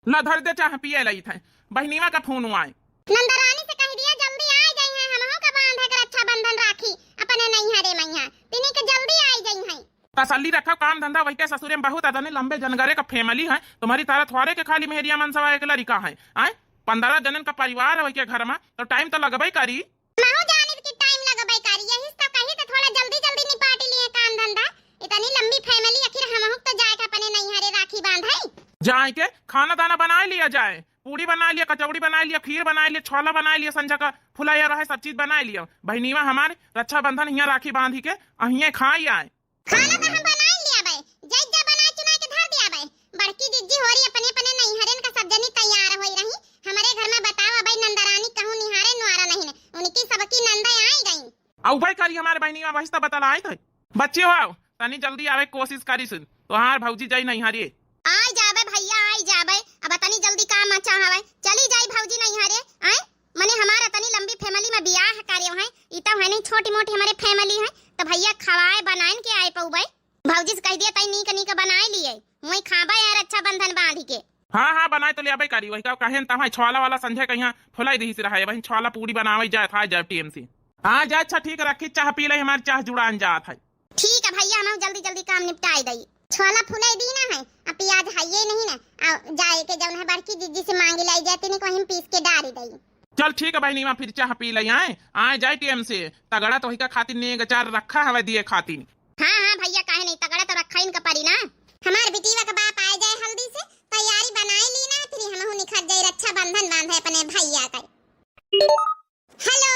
ला धर दे चाह पिए लई थे बहनीवा का फोन आए। नंदरानी से कह दिया जल्दी आ जाई है, हमहू का बांध है के रक्षाबंधन राखी अपने नहीं हरे मैया तिनी के जल्दी आ जाई है। तसल्ली रखो, काम धंधा वही के ससुरे में बहुत अदने लंबे जनगरे का फैमिली है, तुम्हारी तारा थोड़े के खाली मेहरिया मनसवा एक लड़का है। आए 15 जनन का परिवार है वही के घर में, तो टाइम तो लगबे करी। महू जाने की टाइम लगबे करी, यही तो कही तो थोड़ा जल्दी जल्दी निपाट लिए काम धंधा। इतनी लंबी फैमिली आखिर हमहू तो जाए के अपने नहीं हरे राखी बांधई। जाए के खाना दाना बना लिया जाए, पूड़ी बना लिया, कचौड़ी बना लिया, खीर बना लिया, छोला बना लिया, संजा का फुलाया रहे सब चीज बना लिया। बहनीवा हमारे रक्षाबंधन यहाँ राखी बांधी के अहिए खाई आए। खाना तो हम बना लिया बे, जज्जा बना चुना के धर दिया बे। बड़की जिज्जी होरी अपने अपने नहीं हरेन का सब जनी तैयार होई रही। हमारे घर में बताओ भाई नंदरानी कहूं निहारे नुआरा नहीं ने उनकी सबकी नंदा आई गई। औ भाई करी हमारे बहनीवा वही तो बतला आए थे। बच्चे हो तनी जल्दी आवे कोशिश करी सुन, तो हार भौजी जाई नहीं हारी आई जाबे भैया आई जाबे। अब तनी जल्दी काम अच्छा हवे चली जाई भौजी नहीं हरे। आए मने हमारा तनी लंबी फैमिली में बियाह कार्य है, इता है नहीं छोटी मोटी हमारे फैमिली है, तो भैया खवाए बनाइन के आए पऊ भाई। भौजी से कह दिया तई नीक नीक बनाए लिए वही खाबा यार रक्षाबंधन बांध के। हाँ बनाए तो ले आबे करी वही का कहे ता छोला वाला संजय कहिया फुलाई दी से रहा वही छोला पूरी बनावे जाए था जाए टीएमसी। हां जा अच्छा ठीक रखी, चाह पी ले हमारी चाह जुड़ान जात है। ठीक है भैया हम जल्दी जल्दी काम निपटाई दई। छोला फुलाई दी ना है अब प्याज है ये नहीं ना जाए के जौन है बड़की जिज्जी से मांगी लाई जाती नहीं कहीं पीस के डाल दई। चल ठीक है बहनीवा फिर चाह पी ले आए जाए टीएम से तगड़ा तो ही का खातिर ने गचार रखा हवे दिए खातिर। हां भैया काहे नहीं तगड़ा तो रखा इनका परी ना। हमार बिटिया का बाप आ जाए हल्दी से तैयारी बनाई ली ना, फिर हमहू निखर जाई रक्षाबंधन बांधे अपने भैया का। हेलो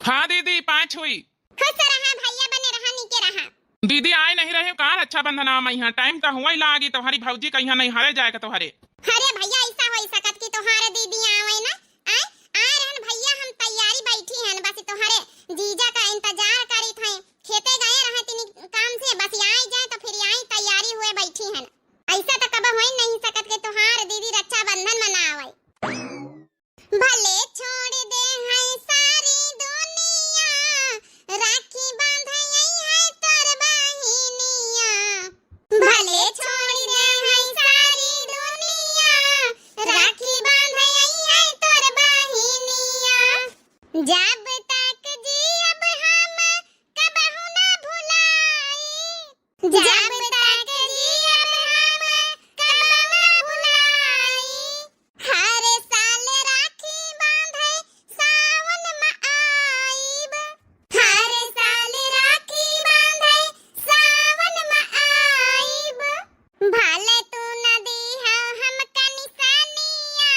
हाँ दीदी पाँच हुई। खुश रहा भैया बने रहा नीचे रहा। दीदी आए नहीं रहे कहाँ रक्षाबंधन यहाँ टाइम तो हुआ ही लागी, तुम्हारी भौजी कहीं नहीं हरे जाएगा तुम्हारे। अरे भैया ऐसा हो सकत कि तुम्हारे दीदी आवे ना आ रहन भैया हम तैयारी बैठी हैं बस तुम्हारे जीजा का इंतजार करी थे, खेते गए रहे तिनी काम से बस आई जाए तो फिर आई तैयारी हुए बैठी हैं। ऐसा तो कब हो नहीं सकत कि तुम्हारे दीदी रक्षाबंधन मनावे। भले छोड़ दे है सारी दुनिया राखी बांधे है तोर बहिनिया। भले छोड़ दे है सारी दुनिया राखी बांधे है तोर बहिनिया। जब तक जियब हम कबहू ना भुलाई, जब तक जियब हम कबहू ना भुलाई। हर साल राखी बांधे सावन में आईब, हर साल राखी बांधे सावन में आईब। भले तू न दीहा हमका निशानिया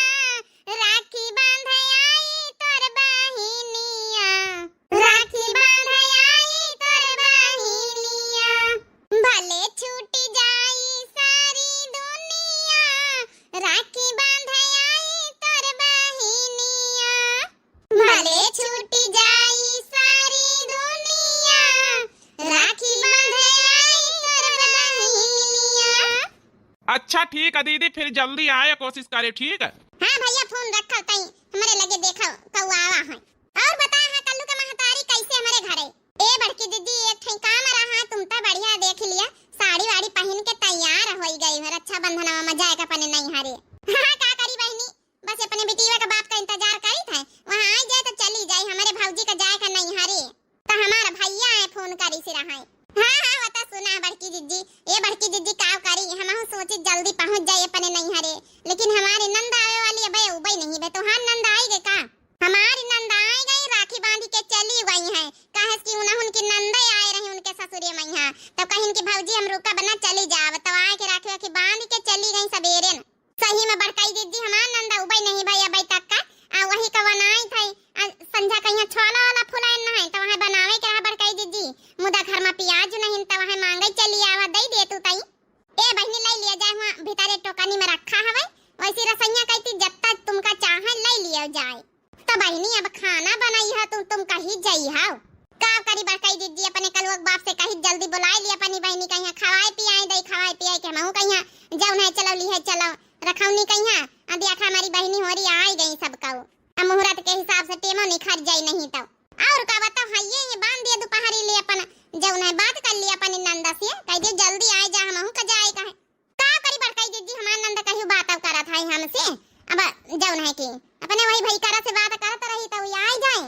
राखी बांधे आई तोर बहिनिया, राखी बांधे आई तोर बहिनिया। भले छूट जाई सारी दुनिया राखी बांधे आई तोर बहिनिया। भले छूट जाई सारी दुनिया राखी बांधे आई तोर बहिनिया। अच्छा ठीक है दीदी फिर जल्दी आए कोशिश करे ठीक है। हाँ भैया फोन रखो तई हमारे लगे देखो कौआ है। और बता हां कल्लू का महतारी कैसे हमारे घरे। ए बड़की दीदी एक ठई काम रहा तुम तो बढ़िया देख लिया साड़ी वाड़ी पहन के तैयार हो गई है रक्षाबंधन में जाए का अपने नहीं हरे। हां का करी बहनी बस अपने बेटीवा का बाप का इंतजार करी थे, वहां आ जाए तो चली जाए हमारे भौजी का जाए का नहीं हरे तो हमारा भैया है फोन करी से रहा। हां होता सुना बड़की जिज्जी ये बड़की जिज्जी काव करी हमहू सोची जल्दी पहुंच जाए अपने नहीं हरे, लेकिन हमारी नंद आवे वाली है बे उबई नहीं बे। तो हां नंद आई गए का हमारी नंद आई गई राखी बांधी के चली गई है काहे कि उनकी नंद आए रही उनके ससुरे मैया तो कहीं की भौजी हम रुका बना चली जाव तो आए के राखी राखी बांध के चली गई सवेरे न। सही में बड़काई दीदी हमार नंदा उबई नहीं भैया अबई तक का वही का बनाई थई संझा कहिया छोला वाला फुलाइन नहीं तो वहां बनावे के रहा बड़काई दीदी मुदा घर में प्याज नहीं तो वहां मांगे चली आवा दई दे तू तई। ए बहनी ले लिया जाए वहां भीतर टोकनी में रखा हवे वैसी रसैया कहती जब तक तुमका चाहे ले लिया जाए। तो बहनी अब खाना बनाई है तुम कहीं जाई हां का करी बड़काई दीदी अपने कलुआ बाप से कहीं जल्दी बुलाई लिया अपनी बहनी कहिया खवाए पियाए दई खवाए पियाए के हमहू कहिया जाऊ है चलो ली है चलो रखौनी कहिया अभी आखा हमारी बहनी होरी आई गई सब का अब मुहूर्त के हिसाब से टेमो निखर जाई नहीं तो और का बताओ हां ये बांध दिया दोपहरी ले अपन जाऊ है बात कर लिया अपनी नंदा से कह दे जल्दी आ जा हमहू का जाए का करी बड़काई दीदी हमार नंदा कहियो बात करत है हमसे जौन है कि अपने वही भाई करा से बात करत रही तो आई जाए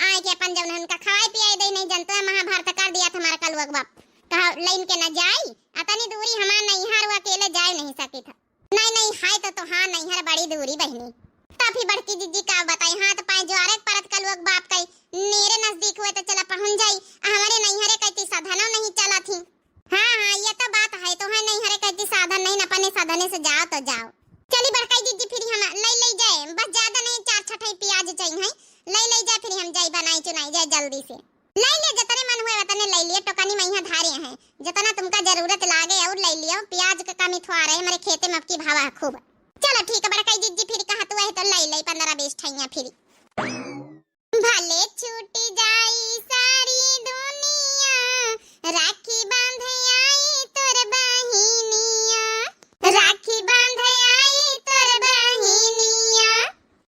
आए के अपन जौन है उनका खवाए पियाए दे नहीं जनतो महाभारत कर दिया था हमारा कलुआ बाप कहा लाइन के न जाई अतनी दूरी हमार नैहर वो अकेले जा नहीं सकी था नहीं हाय तो हाँ नैहर बड़ी दूरी बहनी काफी बड़की जीजी का बताई हाथ पाए ज्वारे परत कलुआ बाप कई मेरे नजदीक हुए तो चला पहुंच जाई हमारे नैहरे कहती साधनों नहीं चला थी हाँ ये तो बात है तो है नैहरे कहती साधन नहीं अपने साधने से जाओ तो जाओ चली बड़काई जीजी फिर हम ले जाए बस ज्यादा नहीं 4 छठई प्याज चाहिए ले जाए फिर हम जाई बनाई चुनाई जाए जल्दी से ले ले जतने मन हुए वतने ले लिए टोकनी में यहाँ धारे हैं जितना तुमका जरूरत लागे और ले लियो प्याज का कमी थुआ रहे हमारे खेते में की भावा खूब चलो ठीक है बड़काई जीजी फिर कहा तू है तो ले 15-20 ठैया फिर भले छूट जाई सारी दुनिया राखी बांधे आई तोर बहिनिया राखी बांधे आई तोर बहिनिया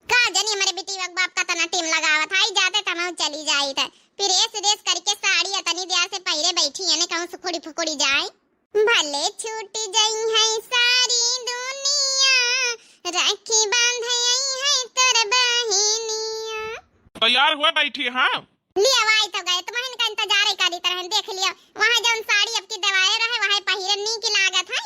का जानी हमारे बेटी बाप का तना टीम लगावत आई जाते तमाम चली जाई था फिर रेस करके साड़ी अतनी देर से पहले बैठी है ने कहूं सुखुड़ी फुकुड़ी जाए भले छूट जाई है सारी दुनिया राखी बांधे आई है तोर बहिनिया तैयार हुए बैठी हाँ लिया वाई तो गए तुम्हें इनका इंतजार ही करी तरह देख लिया वहां जौन साड़ी अब की दवाए रहे वहां पहिरन नी की लागत है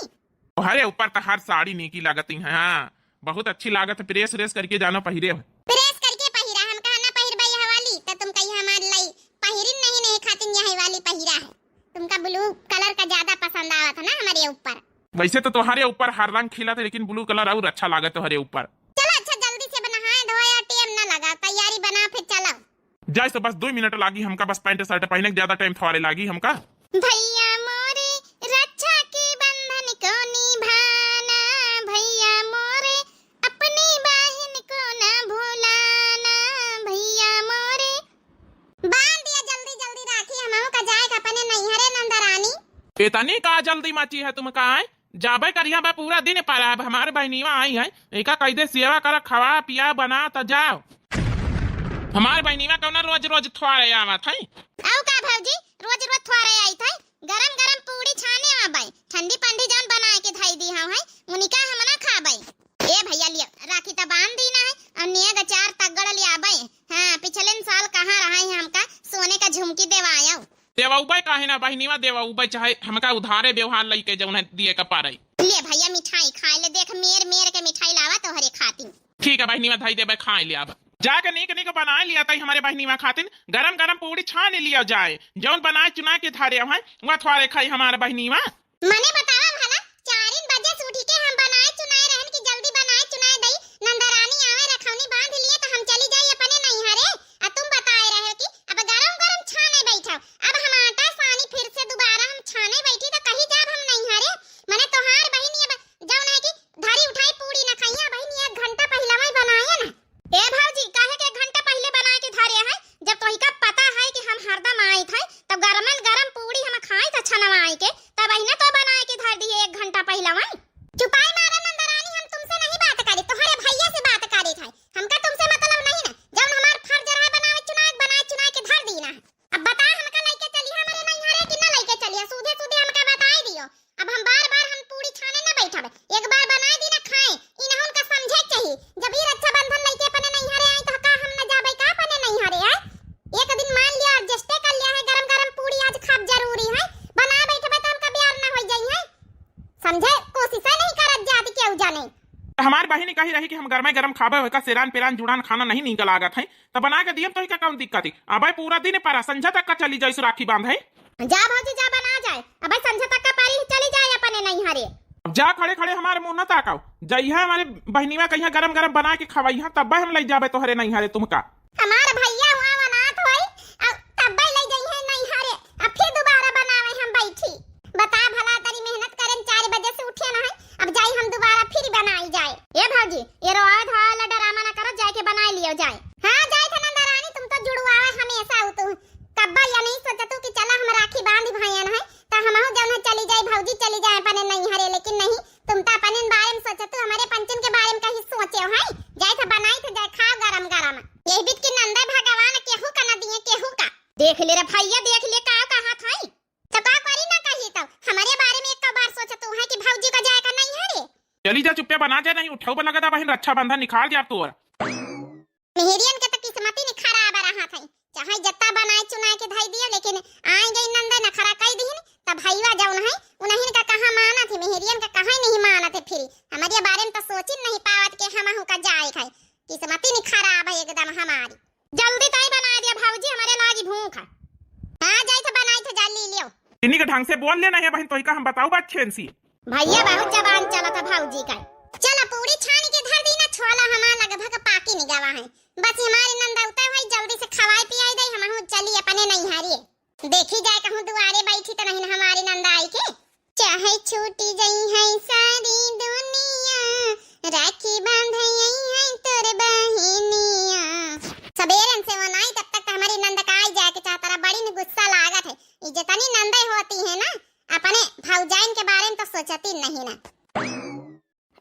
अरे ऊपर तो हर साड़ी नी की लागत है हाँ बहुत अच्छी लागत है प्रेस करके जाना पहिरे प्रेस करके पहिरा हम कहा ना पहिर भाई हवाली तो तुम कही हमार लाई पहिरिन नहीं खातिन यही वाली पहिरा है तुमका ब्लू कलर का ज्यादा पसंद आवत है ना हमारे ऊपर वैसे तो तुम्हारे ऊपर हर रंग खिला था लेकिन ब्लू कलर और अच्छा लागत तुम्हारे ऊपर चलो अच्छा जल्दी से नहाए धोए टाइम ना लगा तैयारी बना फिर चलो जाए तो बस 2 मिनट लागी हमका बस पैंट शर्ट पहने ज्यादा टाइम थोड़े लागी हमका भैया मोरे रक्षा के बंधन को निभाना भैया मोरे अपनी बहन को न भुलाना भैया मोरे बांध दिया जल्दी राखी हमहु का जाए अपने नैहरे नंदरानी इतनी का जल्दी मची है तुम का जाबे करिया बा पूरा दिन पर अब हमारे बहनीवा आई है एका कैदे सेवा कर खवा पिया बना तो जाओ हमारे बहनीवा कौना रोज थोड़े आवत है आओ का भौजी रोज थोड़े आई थे गरम पूड़ी छाने आबै ठंडी पंडी जान बनाए के धाई दी हम है उनिका हम ना खाबै ए भैया लिया राखी त बांध दी ना है और निया 4 तगड़ ले आबै हां पिछले साल कहां रहा है हमका सोने का झुमकी देवायो देवाउबे काहे ना बहनीवा देवाउबे चाहे हमका उधारे व्यवहार लई के जौन दिए का पारे ले भैया मिठाई खाए ले देख मेर के मिठाई लावा तो हरे खाती ठीक है बहनीवा धाई देबे खाए ले अब जाके नीक बना लिया तई हमारे बहनीवा खातिन गरम पूड़ी छान लिया जाए जौन बनाए चुना के थारे है वह थोड़े खाई हमारे बहनीवा मने बतावा भला 4 बजे से उठी के हम बनाए चुनाए रहन की जल्दी बनाए चुनाए दई नंदरानी आवे रखौनी बांध लिए तो हम चली जाई अपने नैहरे आ तुम बताए रहे कि अब गरम छाने बैठो अब हम आटा सानी फिर से दोबारा हम छाने बैठी तो कहीं जाब हम नैहरे मने तोहार बहिनी अब जौन है कि धारी उठाई पूड़ी ना खाइया बहिनी 1 घंटा पहले में बनाए ना ए भौजी काहे के 1 घंटा पहले बनाए के धारे है जब तोही का पता है कि हम हरदम आई थे तब गरम पूड़ी हम खाई त छनवा आई के तब ही ना तो बनाए के धार दिए 1 घंटा पहले में चुपाई मारे नंदरानी हम तुमसे नहीं बात करी तोहरे भैया से बात करी थे हमका तुमसे मतलब नहीं ना जब हमार फर्ज रहा बनाए चुनाए के धार दी ना अब बता हमका लेके चली हमारे नैहरे कि ना लेके चलिए सीधे हमका बताई दियो अब हम बार हम पूड़ी छाने ना बैठब एक बार बनाए दी ना खाए इना उनका समझे चाहिए जब ही रक्षा बंधन लेके अपने नैहरे आई तो का हम ना जाबे का अपने नैहरे आई एक दिन मान लिया एडजस्ट कर लिया है गरम पूड़ी आज खाब जरूरी है बना बैठबे तो हमका प्यार ना हो जाई है समझे कोशिश नहीं करत जाती केहू जाने हमार बहिनी कही रही कि हम गरम खाबे होका सेरान पेरान जुड़ान खाना नहीं निकल लागत है तो बना के दियम तो का कौन दिक्कत है अबे पूरा दिन पर संझा तक का चली जाई राखी बांधे जा भौजी जा बना जाए अबे संझा तक का पारी चली जाए अपने नैहरे जा खड़े हमारे मुंह न ताकाओ जइहा हमारे बहनीवा कहिया गरम बना के खवाइहा तब हम ले जाबे तोहरे नैहरे तुमका हमार भैया हुआ बनात होई अब तब ले जइहे नैहरे अब फिर दोबारा बनावे हम बैठी बता भला तरी मेहनत करें 4 बजे से उठे ना है अब जाई हम दोबारा फिर बनाई जाए ए भौजी ये रोज वाला ड्रामा ना करो जाके बनाई लियो जाए हां जाए थे नंदरानी तुम तो जुड़वावे हमेशा हो तू कब्बा या नहीं सोचतू कि चला हम राखी बांध भाईन है त हमहु जौन चली जाए भौजी चली जाए अपने नैहरे लेकिन नहीं तुम तो अपने बारे में सोचतू हमारे पंचन के बारे में कहीं सोचे है जाए थे बनाई थे जाए खाओ गरम यही बीत की नंदा भगवान केहू का ना दिए केहू का देख ले रे भैया देख ले का कहा था तो का करी ना कही तो हमारे बारे में एक बार सोचतू है कि भौजी का जाए का नहीं है रे चली जा चुप्पे बना जा, नहीं उठाऊ पर लगा था बहन रक्षाबंधन निकाल जा तो। मेहरियन के तो किस्मत ही खराब रहा था, चाहे जत्ता बनाए चुनाए के धाई दिया, लेकिन आए गई नंदा नखरा कई दिन तब भईवा जौन है उन्हीं का कहां माना थे, मेहरियन का कहां नहीं माना थे। फिर हमारे बारे में तो सोच नहीं पावत के हम का जाए खाए, किस्मत ही खराब है एकदम हमारी। जल्दी तय बना दिया भौजी, हमारे लागी भूख है। हां जाई तो बनाई तो जल्दी लियो। इन्हीं का ढंग से बोल लेना है बहन, तो का हम बताओ बात छेन सी। भैया बहुत जबान चला था भौजी का। चला पूरी छान के धर दी ना, छोला हमार लगभग पाकी नहीं गवा है, बस हमारी नंदा उतर भाई जल्दी से खवाई पियाई दे, हम चली अपने नहीं हारिए। देखी जाए कहूं दुआरे बैठी तो नहीं हमारी नंदा आई के। चाहे छूटी गई है सारी दुनिया, राखी बांधई है तोर बहिनिया। सबेरन से वनाई तब तक हमारी नंदा का आई जाए के चाहता बड़ी ने गुस्सा लागत है। इज्जतनी नंदा होती है ना, अपने भौजाइन के बारे में तो सोचती नहीं ना।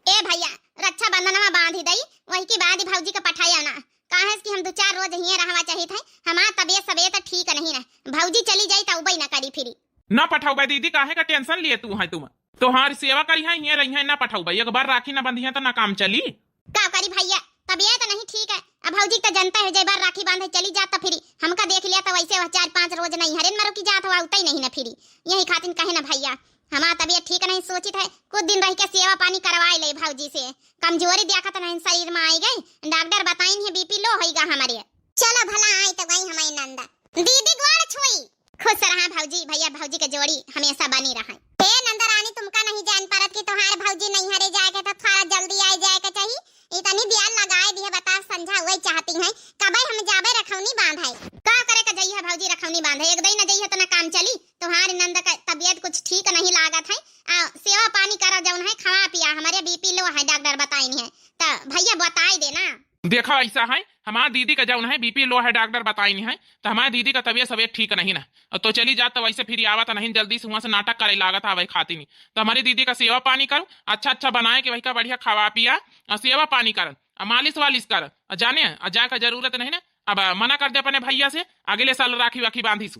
ए भैया रक्षाबंधन में बांध ही दई, वही की बाद भौजी का पठाया ना, काहे कि हम 2-4 रोज हिये रहवा चाहिए थे, हमार तबीयत ठीक नहीं ना। भौजी चली जाई तो उबई ना करी फिरी ना पठाऊ भाई दीदी, काहे का टेंशन लिए तू है, तुम तो हार सेवा करी है ये रही है ना पठाऊ भाई, एक बार राखी ना बंधी है तो ना काम चली। का करी भैया तबीयत नहीं ठीक है, अब भौजी तो जनता है, जय बार राखी बांधे चली जाता फिरी हमका देख लिया तो वैसे 4-5 रोज नहीं हरेन मरो की जात हुआ उतई नहीं ना फिरी, यही खातिर कहे ना भैया हमारा तबीयत ठीक नहीं, सोचित है कुछ दिन रह के सेवा पानी करवाए ले भौजी से, कमजोरी देखा तो नहीं शरीर में आई गई, डॉक्टर बताइन है बीपी लो होगा हमारे। चलो भला आई तो गई हमारी नंदा दीदी द्वार छोई, खुश रहा भौजी, भैया भौजी के जोड़ी हमेशा बनी रहा। हे नंदा रानी तुमका नहीं जान पारत कि तोहार भौजी नहीं हरे जाए के तो थोड़ा जल्दी आई जाए के चाहिए, इतनी ध्यान लगाए दिए बता समझा हुए चाहती हैं कबे हम जाबे रखौनी बांधाई का करे का जइया भौजी रखौनी बांधे, एक दिन न जइया तो ना काम चली, तुम्हारी नंद का तबीयत कुछ ठीक नहीं लागत है, सेवा पानी करा जौन है खवा पिया, हमारे बीपी लो है डॉक्टर बताइन है, तो भैया बताई देना। देखा ऐसा है हमारी दीदी का जौन है बीपी लो है डॉक्टर बताई नहीं है, तो हमारी दीदी का तबीयत ठीक नहीं ना, तो चली जात तो वैसे फिर आवत नहीं, जल्दी से वहां से नाटक करे लागत आवे खाती नहीं, तो हमारी दीदी का सेवा पानी करो अच्छा बनाए के वही का बढ़िया खवा पिया और सेवा पानी कर मालिश वालिश कर, जाने जा का जरूरत नहीं ना, अब मना कर दे अपने भैया से अगले साल राखी वाखी बांधी सु।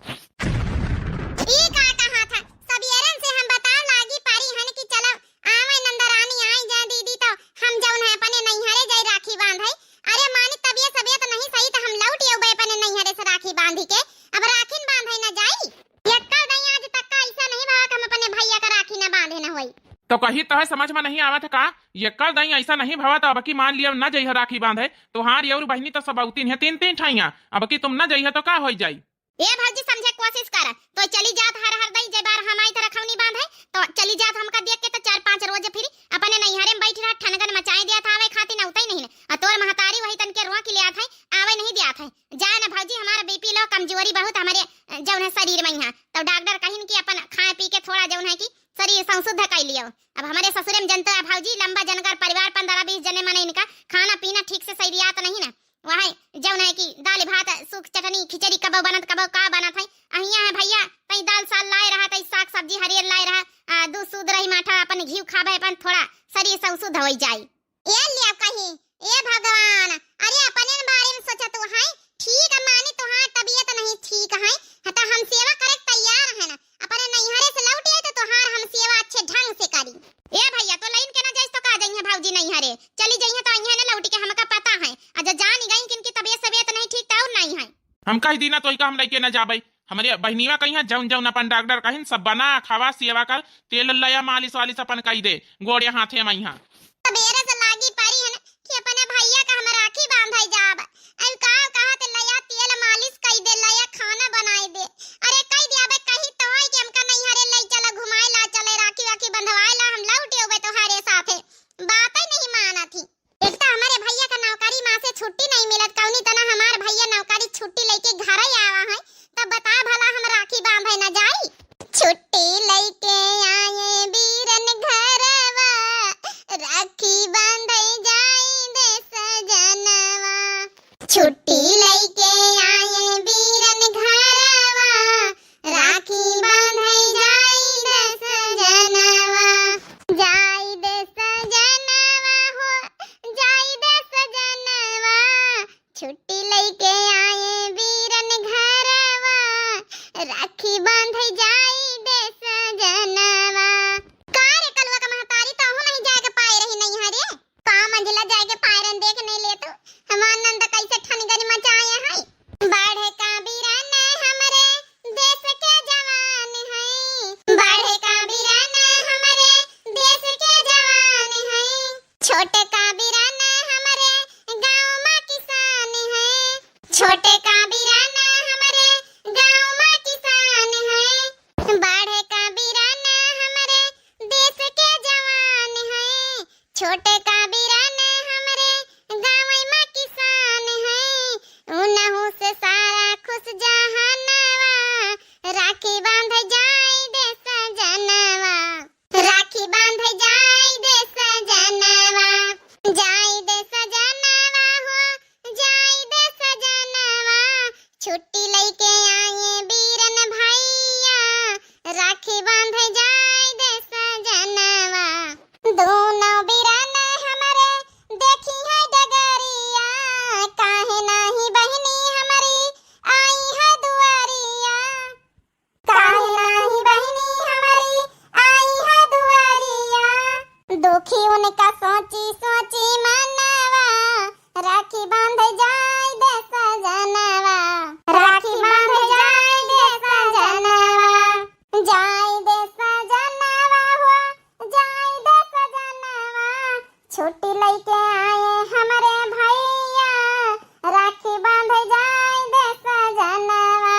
तो कही तो है समझ में नहीं आवत का, ये कर दई ऐसा नहीं भवा तो अब की मान लिया न जइह राखी बांधे तो हार और बहनी तो सब औतीन है 3-3 ठाइया, अब की तुम न जइह तो का हो जाई। ए भौजी समझे कोशिश कर, तो चली जात हर दई जे बार हमारी तरह खौनी बांधे तो चली जात हमका देख के तो 4-5 रोज फिर अपने नैहरे में बैठी रह ठनगन मचाए दिया था, आवे खाती न उतई नहीं न, तोर महतारी वही तन के रोआ के लिया था आवे नहीं दिया था, जाए न भौजी हमारा बीपी लो कमजोरी बहुत हमारे जौन है शरीर में है, तो डॉक्टर कहिन कि अपन खाए पी के थोड़ा जौन है कि शरीर संशुद्ध कर लियो। अब हमारे ससुरे में जनता है भौजी लंबा जनकर परिवार 15-20 जने मने इनका खाना पीना ठीक से सही रियात नहीं ना, वहाँ जौन है कि दाल भात सूख चटनी खिचड़ी कबो बनत कबो का बनत है, अहिया है भैया तई दाल साल लाए रहा तई साग सब्जी हरियर लाए रहा, दूध सूद रही माठा अपन घी खाबे अपन थोड़ा शरीर संशुद्ध हो जाए। ए लिया कहीं ए भगवान, अरे अपने बारे में सोचा तो है ठीक है, माने तो हाँ तबीयत नहीं ठीक है तो हम सेवा करे तैयार है ना, अपने नैहरे से लौट आए तो तोहार हम सेवा अच्छे ढंग से करी। ए भैया तो लाइन के ना जाइस तो का जइहे भौजी नैहरे चली जइहे तो अइहे ना लौट के हमका पता है, अज जान गई कि इनकी तबीयत नहीं ठीक तो नहीं है, हम कह दीना तो हम लेके न जाबे, हमारे बहनीवा कहीं जौन अपन डॉक्टर कहीं सब बना खावा सेवा कर तेल लया मालिश वालिश अपन कही दे गोड़े हाथे में यहाँ तबेरे से लागी पड़ी है कि अपने भैया का हम राखी बांधाई जाब, अब का कहा ते लया तेल मालिश कई दे लया खाना बनाई दे, अरे कई दे अबे कही तो है कि हमका नैहरे ले चला घुमाए ला चले राखी वाखी बंधवाए ला हम लौटे होबे तोहारे साथे, बात ही नहीं माना थी। एक तो हमारे भैया का नौकरी मां से छुट्टी नहीं मिलत, कौनी तना हमार भैया नौकरी छुट्टी लेके घर ही आवा है, तब बता भला हम राखी बांधे न जाई, छुट्टी लेके आए बीरन घरवा छोटे का बिरान हमरे गाँव में किसान है, उनहु से सारा खुश जहानवा, राखी बांध जाई दे सजनवा, राखी बांध जाई दे सजनवा, जाई दे सजनवा हो, जाई दे सजनवा, छुट्टी लेके आए बीरन भैया, राखी बांध जाई दे सजनवा। दोनों बीरन हमारे देखी है डगरिया, काहे नाही बहनी हमारी आई है दुआरिया, काहे नाही बहनी हमारी आई है दुआरिया, दुखी उनका सोची सोची मनवा, राखी बांध जाई दे सजनवा, राखी बांध जाई दे सजनवा, जाई दे सजनवा हो, जाई दे सजनवा, छुट्टी लेके आए हमारे भैया, राखी बांध जाई दे सजनवा।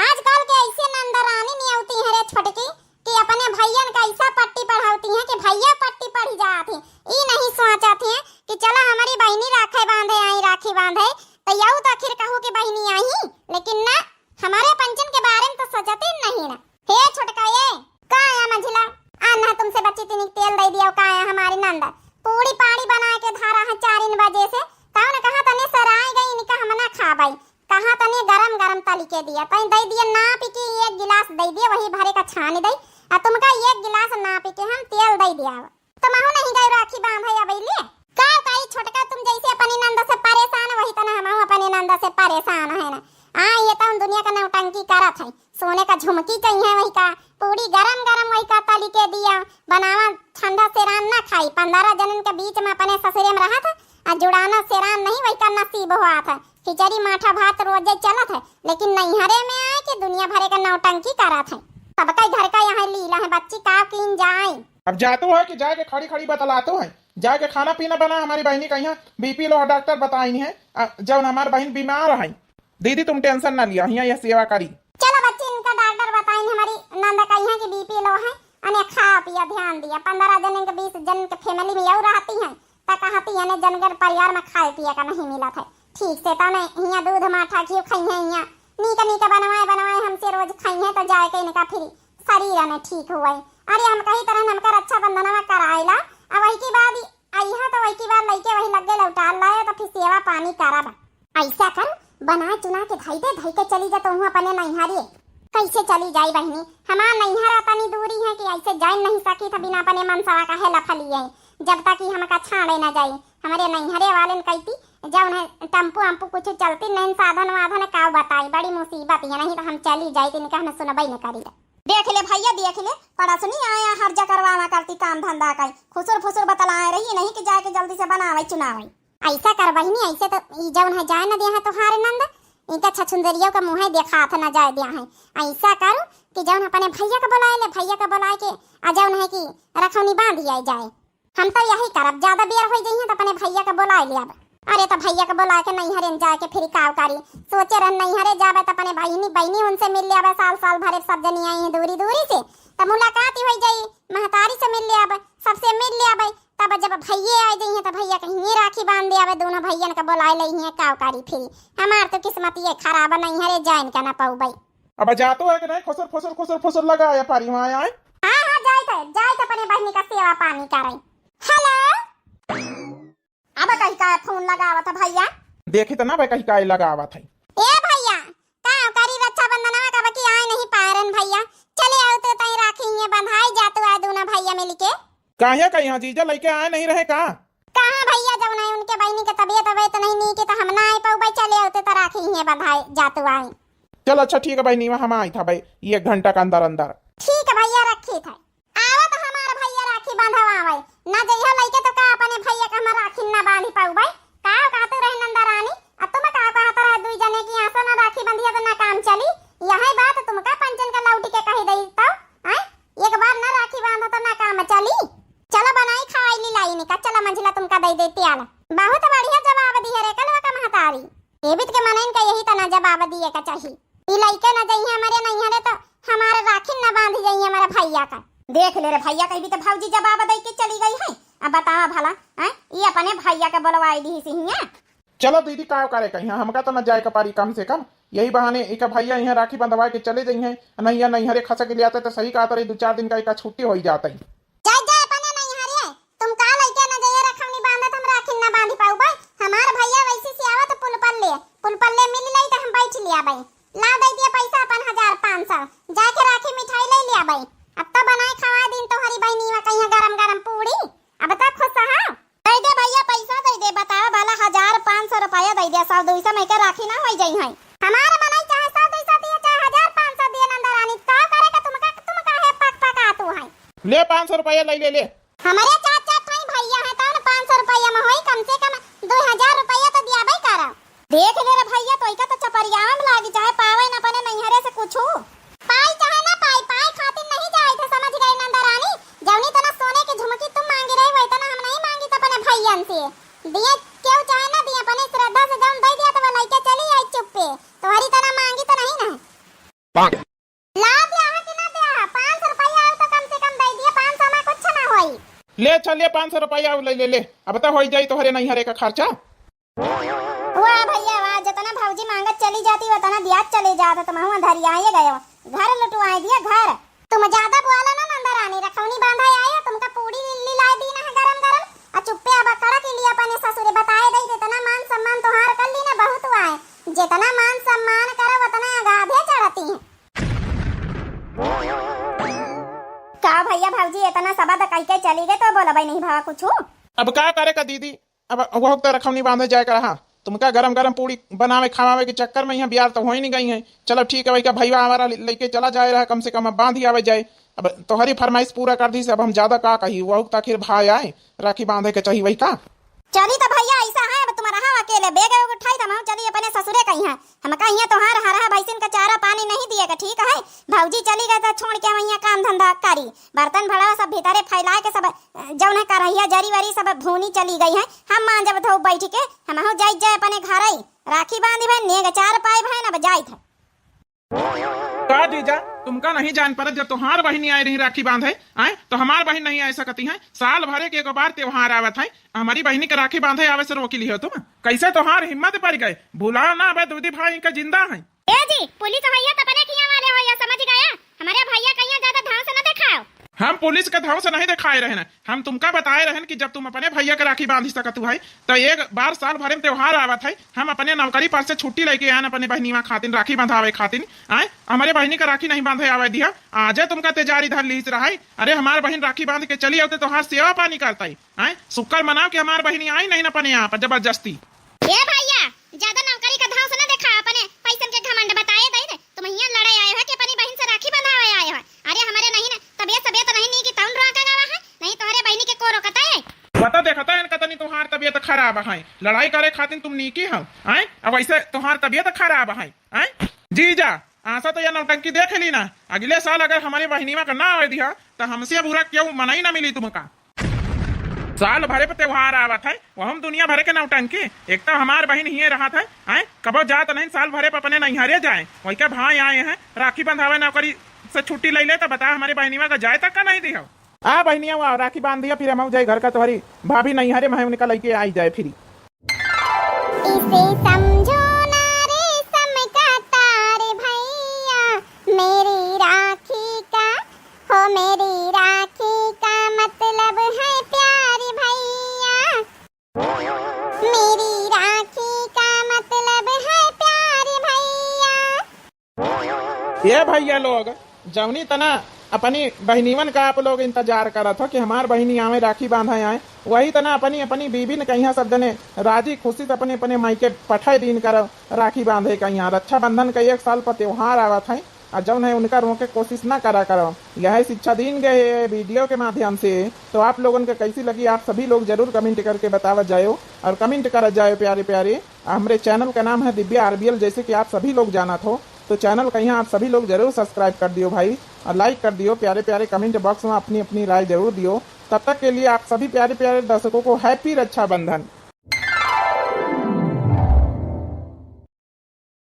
आजकल के ऐसे नंदरानी नहीं होती है रे छोटकी कि अपने भैयन का ऐसा पट्टी पढ़ाती हैं कि भैया पट्टी पढ़ी जात है। ई नहीं सोचती हैं कि चला हमारी बहनी राखी बांधे आई, राखी बांधे तो यू तो आखिर कहो कि बहनी आई, लेकिन ना हमारे पंचन के बारे में तो सोचते नहीं ना। हे छोटका ये का आया मंझिला, आना तुमसे बच्ची तिनिक तेल दे दिया, का आया हमारी नंदा पूरी पानी बना के धारा है 4 बजे से, कहो ना कहा तने सराय गई निका हम ना खा भाई, कहा तने गरम गरम तली के दिया, तई दे दिया ना पी के 1 गिलास दे दिया, वही भरे का छान दई, आ तुमका 1 गिलास ना पी के हम तेल दे दिया, तुम हो नहीं गए राखी बांधे अबैले का काई छोटका, तुम जैसे अपनी नंदा से परेशान वही तना हम अपनी नंदा से परेशान है ना। ये तो हम दुनिया का नौटंकी करत है, सोने का झुमकी चाहिए वही का, पूरी गरम गरम वही का तली के दिया, बनावा ठंडा सेरान ना खाई, 15 जनन के बीच में अपने ससुरे में रहा था, और जुड़ाना सेरान नहीं वही का नसीब हुआ था, खिचड़ी माठा भात रोजे चलत है, लेकिन नैहरे में आए कि दुनिया भरे का नौटंकी करत है, सबका घर का यहाँ लीला है, बच्ची का किन जाए। अब जातो है कि जाके खड़ी खड़ी बतलातो है, जाके खाना पीना बना, हमारी बहनी का यहाँ बीपी लो डॉक्टर बताई है, जब हमारी बहन बीमार है, दीदी तुम टेंशन ना लिया, यहाँ यह सेवा करी। चलो बच्ची इनका डॉक्टर बताई हमारी नंदा का यहाँ की बीपी लो है, अने खा पिया ध्यान दिया, 15 जन के 20 जन के फैमिली में यू रहती है, ता कहती है जनगर परिवार में खाए पिया का नहीं मिला था ठीक से, तने यहाँ दूध माठा घी खाई है, यहाँ नीका नीका बनवाए हमसे रोज खाई है, तो जाए के इनका फिर शरीर में ठीक हुआ। अरे हम कही तरह हमका रक्षाबंधनवा कराइला, अब वही की बाद आई है तो वही की बाद लइके वही लगे लौटा लाए, तो फिर सेवा पानी करब, ऐसा कर बना चुना के धई के चली जा, तुम अपने नैहरी कैसे चली जाई बहनी, हमार नैहर तनी दूरी है कि ऐसे जा नहीं सकी था बिना अपने मनसवा का है लफलिए, जब तक कि हमका छाड़े ना जाए, हमारे नैहरे वाले ने कहती जब उन्हें टम्पू अम्पू कुछ चलती नहीं साधन वाधन का बताई, बड़ी मुसीबत है, नहीं तो हम चली जाए तो इनका हमें सुनबई न करी। देख ले भैया देख ले, पड़ा सुनी आया हर्जा करवाना करती काम धंधा का, खुसुर फुसुर बतलाए रही नहीं कि जाके जल्दी से बनावे चुनावे, ऐसा कर बहनी, ऐसे तो जौन है जाए न दिया है तुम्हारे नंद, इनका छछुंदरियों का मुँह देखा था न जाए दिया है, ऐसा करो कि जौन अपने भैया का बुलाए ले, भैया का बुलाए के आ जौन है कि रखौनी बांध दिया जाए, हम तो यही करब, ज्यादा बेर हो जाइए तो अपने भैया का बुलाए लिया। अरे तो भैया का बुला के नैहरे जाके फिर काव करी, सोचे रह नैहरे जावे तो अपने बहनी उनसे मिल लिया, साल भरे सब जनी आई है दूरी दूरी से, तब मुलाकात ही हो जाई, महतारी से मिल लिया, सबसे मिल लिया, तब जब भैया आ जाइए तो भैया कहीं राखी बांध दिया, दोनों भैया का बुलाए लही काव करी फिर, हमार तो किस्मत ये खराब नैहरे जाइन का ना पाऊ भाई। अब जातो है कि नहीं, खुसुर फुसुर लगाया पारी वहाँ आए, हाँ जाए तो अपने बहनी का सेवा पानी करे। हेलो अब कहीं का फोन लगावा था भैया, देखी तो ना भाई कहीं का लगावा था, ए भैया का करी रक्षाबंधनवा का बाकी आए नहीं पारन भैया, चले आओ तो तई राखी ये बंधाई जातो आ दोनों भैया मिल के, काहे का यहाँ जीजा लेके आए नहीं रहे का, कहां भैया जब नहीं उनके बहनी के तबीयत तो नहीं नी के तो हम ना आए पाऊ भाई, चले आओ तो राखी ये बंधाई जातो आए। चल अच्छा ठीक है भाई, नीवा हम आई था भाई 1 घंटा का अंदर अंदर, ठीक है भैया रखी था, आवा तो हमारा भैया राखी बंधवा भाई, ना जइहा लइके तो का अपने भैया का हम राखी ना बांधी पाऊ भाई, का कहते रहे नंदा रानी, अब तुम का कहता रहे दुई जने की आसा ना राखी बंधिया तो ना काम चली, यही बात तुम का पंचन का लौटी के कही दई तो हैं, एक बार ना राखी बांधो तो ना काम चली, चलो बनाई खाई ली लाई निका, चला मंझला तुमका दे देती आला, बहुत बढ़िया जवाब दी है रे कलवा का महतारी, एबित के मनन का यही तना जवाब दिए का चाहिए, ई लइके ना जइहे हमारे नहीं हरे तो हमारे राखी ना बांध जइहे हमारा भैया का, देख ले रे भैया कहीं भी तो भौजी जवाब दे के चली गई है, अब बतावा भला हैं ये अपने भैया के बोलवाई दी हिया। चलो दीदी का करे कहीं हमका तो न जाए का पारी कम से कम यही बहाने एक भैया यहाँ राखी बंधवा के चले जाई हैं नहीं या नहीं हरे खसा के लिए आते तो सही कहा तो 2-4 दिन का एक छुट्टी हो जाता है। जाय जाय अपने नहीं हरे तुम का लइके न जइया रखवनी बांधत हम राखी ना बांधी पाऊ भाई हमार भैया वैसे से आवत पुल पर ले मिल लई त हम बैठ लिया भाई ला दे दिया पैसा अपन 1500 जाके राखी मिठाई ले लिया भाई अब तो बनाए खवा दिन तो हरी बहनी में कहीं गरम गरम पूड़ी अब तक खुश हा दे दे भैया पैसा दे दे बताओ भला 1500 रुपया दे दे 100-200 में के राखी ना होई जाई है हमारे मनाई चाहे 100-200 दिए चाहे 1500 दिए नंदर रानी का करे का तुम का है पक आतू है ले 500 रुपया ले हमारे चाचा थाई भैया है तो 500 रुपया में होई कम से कम 2000 रुपया तो दिया भाई करा देख ले रे भैया तो इका तो चपरिया में लागी चाहे पावे ना पने नहीं हरे से कुछ पाई चाहे ना पाई खातिर नहीं जाए थे समझ गई नंदर रानी जवनी तना सोने की झुमकी तुम मांगी रही वही तना हम नहीं मांगी तो अपने भैयन से दिए क्यों चाहे ना दिया अपने श्रद्धा से जम दे दिया तो लइके चली आई चुप्पे तुम्हारी तना मांगी तो नहीं ना ला दिया है कि ना दिया 500 रुपया आउ तो कम से कम दे दिए 500 में कुछ ना होई ले चलिए 500 रुपया ले अब तो हो जाई तो हरे नहीं हरे का खर्चा वाह भैया वाह जितना भौजी मांगत चली जाती वो तना दिया चले जाता तुम हुआ धरियाए गए घर लुटवाए दिया घर तुम ज्यादा बोला ना नंदर रानी रखौनी बांधा आए तुमका पूरी लिल्ली ला दी ना गरम आ चुप्पे अब कड़ा के लिए अपने ससुरे बताए दई जितना मान सम्मान तोहार कर ली ना बहुत आए जितना मान सम्मान करो उतना आगाधे चढ़ती है का भैया भौजी इतना सबद कह के चली गए तो बोला भाई नहीं भावा कुछ अब क्या करे का दीदी अब वो तो रखौनी बांधे जाए कर रहा तुमका गरम पूड़ी बनावे खावे के चक्कर में यहाँ बिहार तो हो ही नहीं गई है। चलो ठीक है भाई का भैया हमारा लेके चला जाए रहा कम से कम अब बांध ही आवे जाए अब तुम्हारी फरमाइश पूरा कर दी से अब हम ज्यादा का कही वो आखिर भाई आए राखी बांधे के चाहिए वही का चली तो भैया ऐसा है अब तुम्हारा हाँ अकेले बेग उठाई तो चली अपने ससुरे कहीं है हम कहीं तोहार हरा भैंसिन का चारा पानी नहीं दिएगा ठीक है भौजी चली गए तो छोड़ के वहीं काम धंधा करी बर्तन भड़ा सब भीतरे फैला के सब जौन करहिया जरी वरी सब भूनी चली गई है हम मां जब धो बैठ के हम हो जाए अपने घर राखी बांधी भाई नेग 4 पाए भाई ना जाई था का जीजा तुमका नहीं जान पर जब तुम्हार बहनी आई रही राखी बांधे आए तो हमार बहन नहीं आ सकती है साल भरे के एक बार त्योहार आवत है हमारी बहनी के राखी बांधे आवे से रोकी ली हो तुम कैसे तुम्हार हिम्मत पड़ गए भूला ना अब दूधी भाई का जिंदा है ए जी पुलिस भैया तो अपने किया वाले हो या समझ गया हमारे भैया कहीं ज्यादा ध्यान से न दिखाओ हम पुलिस के धाव से नहीं दिखाए रहे हैं हम तुमका बताए रहे कि जब तुम अपने भैया के राखी बांध सकत है तो एक बार साल भरे में त्योहार आवत है हम अपने नौकरी पर से छुट्टी लेके आए अपने बहनी खातिन राखी बंधावे खातिन आए हमारे बहनी का राखी नहीं बांधे आवे दिया आज तुमका तेजारी धर लीज रहा है अरे हमार बहन राखी बांध के चली आते तोहार सेवा पानी करता है शुक्र मनाओ कि हमार बहनी आई नहीं अपने यहाँ पर जबरदस्ती ए भैया ज्यादा नौकरी का धाव से न दिखा अपने पैसन के घमंड बताए दे तुम यहाँ लड़ाई आए हो कि अपनी बहन से राखी बंधावे आए हो अरे हमारे नहीं ना तबियत नहीं नी कि तौन रोका गावा है नहीं तोहरे बहनी के को रोकता है पता देखता है कतनी तुम्हार तबियत खराब है लड़ाई करे खातिर तुम नीकी हो आए अब ऐसे तुम्हार तबियत खराब है जीजा आशा तो यह नौटंकी देख ली ना अगले साल अगर हमारी बहनी में ना आवे दिया तो हमसे बुरा क्यों मनाई ना मिली तुमका साल भरे पे त्योहार आवत है वो हम दुनिया भरे के नौटंकी एक तो हमार बहन ही रहा था कबो जात नहीं साल भरे पे अपने नहीं हरे जाए वही के भाई आए हैं राखी बंधावे नौकरी से छुट्टी ले ले तो बता हमारी बहनिया का जाए तक का नहीं दिया आ बहनिया वो राखी बांध दिया फिर हम जाए घर का तुम्हारी भाभी नहीं हरे मैं उनका लेके आई जाए फिर इसे समझो ना रे समका तारे भैया मेरी राखी का हो मेरी राखी का मतलब है प्यारे भैया मेरी राखी का मतलब है प्यारे भैया ये भैया लोग जवनी तना अपनी बहनीवन का आप लोग इंतजार करत हो कि हमार बहनी आवे राखी बांधा आए वही तना अपनी अपनी बीबी ने कहीं सब जने राजी खुशी से अपने अपने मायके पठाए दिन कर राखी बांधे कहीं रक्षाबंधन का 1 साल पर त्योहार आवत है और जौन है उनका रोके कोशिश ना करा करो यह शिक्षा दिन गए वीडियो के माध्यम से तो आप लोगों को कैसी लगी आप सभी लोग जरूर कमेंट करके बतावा जाओ और कमेंट करा जाए प्यारे प्यारे हमारे चैनल का नाम है दिव्या RBL जैसे कि आप सभी लोग जाना हो तो चैनल कहीं आप सभी लोग जरूर सब्सक्राइब कर दियो भाई और लाइक कर दियो प्यारे प्यारे कमेंट बॉक्स में अपनी अपनी राय जरूर दियो तब तक के लिए आप सभी प्यारे प्यारे दर्शकों को हैप्पी रक्षाबंधन।